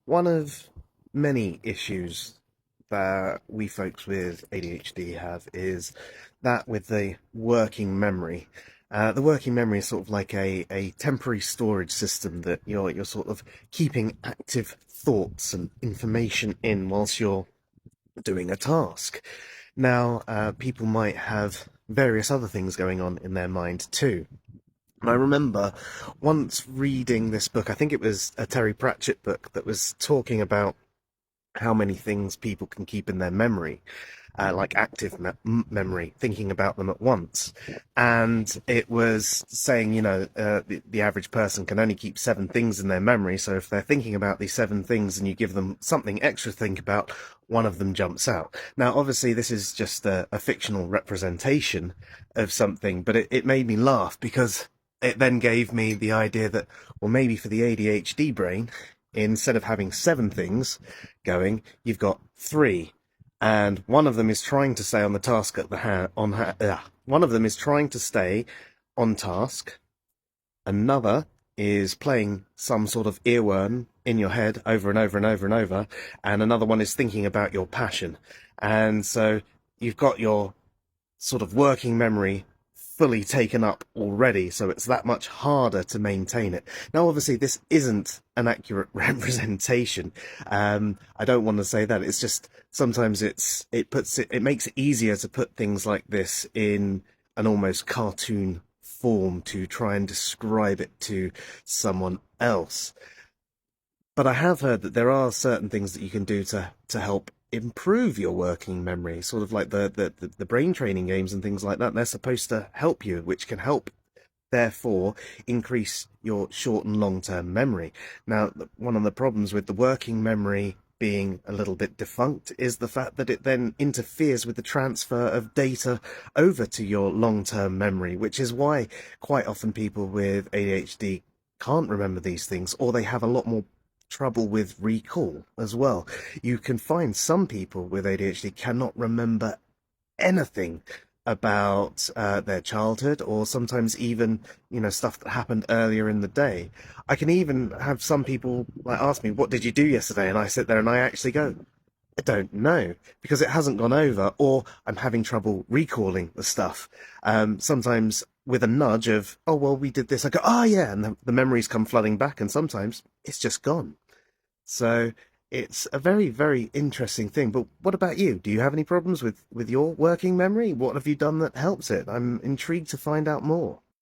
One of many issues that we folks with ADHD have is that with the working memory. The working memory is sort of like a temporary storage system that you're sort of keeping active thoughts and information in whilst you're doing a task. Now, people might have various other things going on in their mind too. And I remember once reading this book, I think it was a Terry Pratchett book that was talking about how many things people can keep in their memory, like active memory, thinking about them at once. And it was saying, the average person can only keep 7 things in their memory. So if they're thinking about these 7 things and you give them something extra to think about, one of them jumps out. Now, obviously, this is just a fictional representation of something, but it made me laugh because it then gave me the idea that, well, maybe for the ADHD brain, instead of having 7 things going, you've got 3, and one of them is trying to stay on the task at the one of them is trying to stay on task. Another is playing some sort of earworm in your head over and over and over and over, and another one is thinking about your passion. And so you've got your sort of working memory fully taken up already, so it's that much harder to maintain it. Now, obviously, this isn't an accurate representation. I don't want to say that. It's just sometimes it makes it easier to put things like this in an almost cartoon form to try and describe it to someone else. But I have heard that there are certain things that you can do to help improve your working memory, sort of like the brain training games and things like that. They're supposed to help you, which can help, therefore, increase your short and long-term memory. Now, one of the problems with the working memory being a little bit defunct is the fact that it then interferes with the transfer of data over to your long-term memory, which is why quite often people with ADHD can't remember these things, or they have a lot more trouble with recall as well. You can find some people with ADHD cannot remember anything about their childhood, or sometimes even stuff that happened earlier in the day. I can even have some people like ask me, "What did you do yesterday?" And I sit there and I actually go, "I don't know," because it hasn't gone over, or I'm having trouble recalling the stuff. Sometimes with a nudge of, "Oh well, we did this," I go, "Oh yeah," and the memories come flooding back, and sometimes it's just gone. So it's a very, very interesting thing. But what about you? Do you have any problems with your working memory? What have you done that helps it? I'm intrigued to find out more.